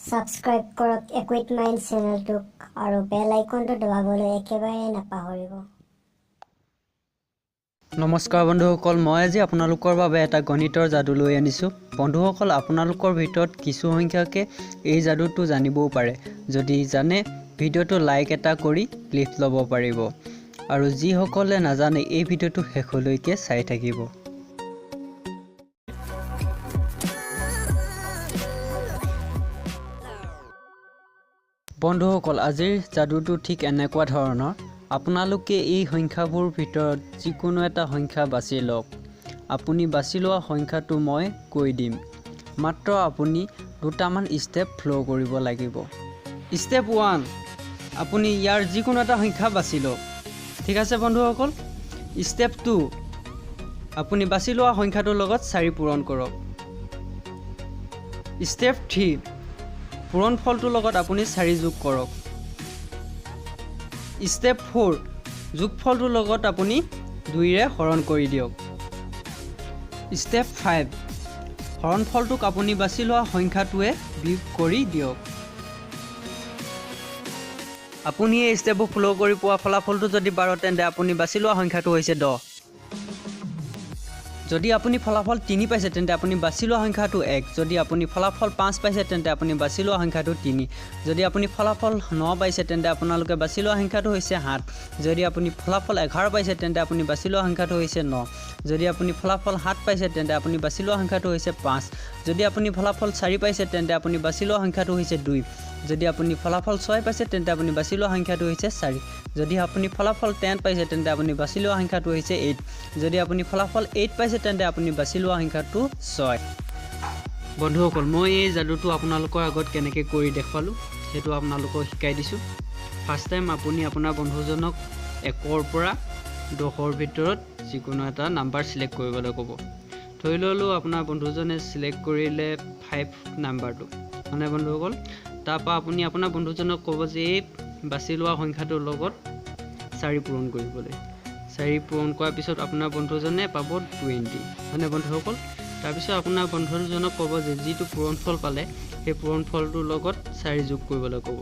Subscribe কৰক acute mind চেনেলটোক আৰু বেল আইকনটো দবাবলৈ একেবাৰে নাপাহৰিব। নমস্কাৰ বন্ধুসকল, মই আজি আপোনালোকৰ বাবে এটা গণিতৰ যাদু লৈ আনিছোঁ। বন্ধুসকল, আপোনালোকৰ ভিতৰত কিছু সংখ্যকে এই যাদুটো জানিবও পাৰে। যদি জানে, ভিডিঅ'টো লাইক এটা কৰি লিফ্ট ল'ব পাৰিব, আৰু যিসকলে নাজানে এই ভিডিঅ'টো শেষলৈকে চাই থাকিব। বন্ধুসকল, আজিৰ যাদুটো ঠিক এনেকুৱা ধৰণৰ। আপোনালোকে এই সংখ্যাবোৰ ভিতৰত যিকোনো এটা সংখ্যা বাছি লওক। আপুনি বাছি লোৱা সংখ্যাটো মই কৈ দিম, মাত্ৰ আপুনি দুটামান ষ্টেপ ফ'ল' কৰিব লাগিব। ষ্টেপ 1, আপুনি ইয়াৰ যিকোনো এটা সংখ্যা বাছি লওক। ঠিক আছে বন্ধুসকল। ষ্টেপ 2, আপুনি বাছি লোৱা সংখ্যাটোৰ লগত 4 পূৰণ কৰক। ষ্টেপ 3, পূৰণ ফলটোৰ লগত আপুনি 4 যোগ কৰক। ষ্টেপ 4, যোগফলটোৰ লগত আপুনি 2ৰে হৰণ কৰি দিয়ক। ষ্টেপ 5, হৰণফলটোক আপুনি বাছি লোৱা সংখ্যাটোৱে বিয়োগ কৰি দিয়ক। আপুনি এই ষ্টেপবোৰ ফ'ল' কৰি পোৱা ফলাফলটো যদি 12, তেন্তে আপুনি বাছি লোৱা সংখ্যাটো হৈছে 10। যদি আপুনি ফলাফল 3 পাইছে, তেন্তে আপুনি বাছি লোৱা সংখ্যাটো 1। যদি আপুনি ফলাফল 5 পাইছে, তেন্তে আপুনি বাছি লোৱা সংখ্যাটো 3। যদি আপুনি ফলাফল 9 পাইছে, তেন্তে আপোনালোকে বাছি লোৱা সংখ্যাটো হৈছে 7। যদি আপুনি ফলাফল 11 পাইছে, তেন্তে আপুনি বাছি লোৱা সংখ্যাটো হৈছে 9। যদি আপুনি ফলাফল 7 পাইছে, তেন্তে আপুনি বাছি লোৱা সংখ্যাটো হৈছে 5। যদি আপুনি ফলাফল 4 পাইছে, তেন্তে আপুনি বাছি লোৱা সংখ্যাটো হৈছে 2। যদি আপুনি ফলাফল 6 পাইছে, তেন্তে আপুনি বাছি লোৱা সংখ্যাটো হৈছে 4। যদি আপুনি ফলাফল 10 পাইছে, তেন্তে আপুনি বাছি লোৱা সংখ্যাটো হৈছে 8। যদি আপুনি ফলাফল 8 পাইছে, তেন্তে আপুনি বাছি লোৱা সংখ্যাটো 6। বন্ধুসকল, মই এই যাদুটো আপোনালোকৰ আগত কেনেকৈ কৰি দেখুৱালোঁ সেইটো আপোনালোকক শিকাই দিছোঁ। ফাৰ্ষ্ট টাইম আপুনি আপোনাৰ বন্ধুজনক 1ৰ পৰা 10ৰ ভিতৰত যিকোনো এটা নাম্বাৰ ছিলেক্ট কৰিবলৈ ক'ব। ধৰি ল'লোঁ আপোনাৰ বন্ধুজনে ছিলেক্ট কৰিলে 5 নাম্বাৰটো, মানে বন্ধুসকল। তাৰপৰা আপুনি আপোনাৰ বন্ধুজনক ক'ব যে এই বাছি লোৱা সংখ্যাটোৰ লগত 4 পূৰণ কৰিবলৈ। 4 পূৰণ কৰাৰ পিছত আপোনাৰ বন্ধুজনে পাব 20, মানে বন্ধুসকল। তাৰপিছত আপোনাৰ বন্ধুজনক ক'ব যে যিটো পূৰণফল পালে সেই পূৰণফলটোৰ লগত 4 যোগ কৰিবলৈ ক'ব।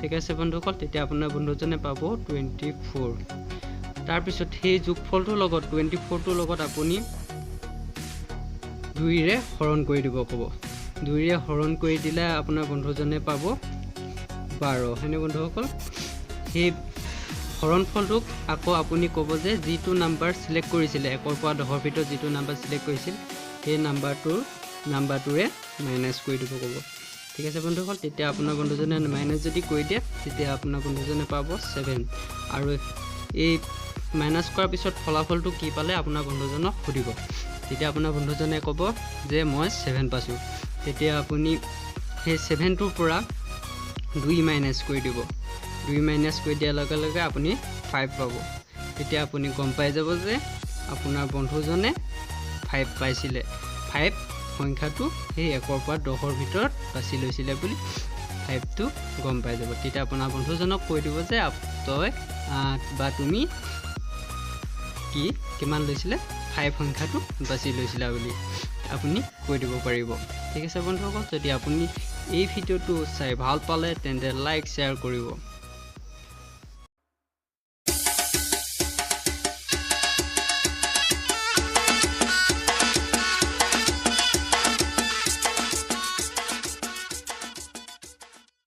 ঠিক আছে বন্ধুসকল, তেতিয়া আপোনাৰ বন্ধুজনে পাব 24। তাৰপিছত সেই যোগফলটোৰ লগত 24টোৰ লগত আপুনি 2ৰে হৰণ কৰি দিব ক'ব। 2ৰে হৰণ কৰি দিলে আপোনাৰ বন্ধুজনে পাব 12, হয়নে বন্ধুসকল। সেই হৰণফলটোক আকৌ আপুনি ক'ব যে যিটো নাম্বাৰ ছিলেক্ট কৰিছিলে 1ৰ পৰা 10ৰ ভিতৰত যিটো নাম্বাৰ ছিলেক্ট কৰিছিল, সেই নাম্বাৰটোৰে মাইনাছ কৰি দিব ক'ব। ঠিক আছে বন্ধুসকল, তেতিয়া আপোনাৰ বন্ধুজনে মাইনাছ যদি কৰি দিয়ে, তেতিয়া আপোনাৰ বন্ধুজনে পাব 7। আৰু এই মাইনাছ কৰাৰ পিছত ফলাফলটো কি পালে আপোনাৰ বন্ধুজনক সুধিব। তেতিয়া আপোনাৰ বন্ধুজনে ক'ব যে মই 7 পাইছোঁ। তেতিয়া আপুনি সেই 7টোৰ পৰা 2 মাইনাছ কৰি দিব। 2 মাইনাছ কৰি দিয়াৰ লগে লগে আপুনি 5 পাব। তেতিয়া আপুনি গম পাই যাব যে আপোনাৰ বন্ধুজনে 5 পাইছিলে। 5 সংখ্যাটো সেই 1ৰ পৰা 10ৰ ভিতৰত বাছি লৈছিলে বুলি 5টো গম পাই যাব। তেতিয়া আপোনাৰ বন্ধুজনক কৈ দিব যে তই বা তুমি কিমান লৈছিলে, 5 সংখ্যাটো বাছি লৈছিলা বুলি আপুনি কৈ দিব পাৰিব। ঠিক আছে বন্ধুসকল, যদি আপুনি এই ভিডিঅ'টো চাই ভাল পালে, তেন্তে লাইক শ্বেয়াৰ কৰিব।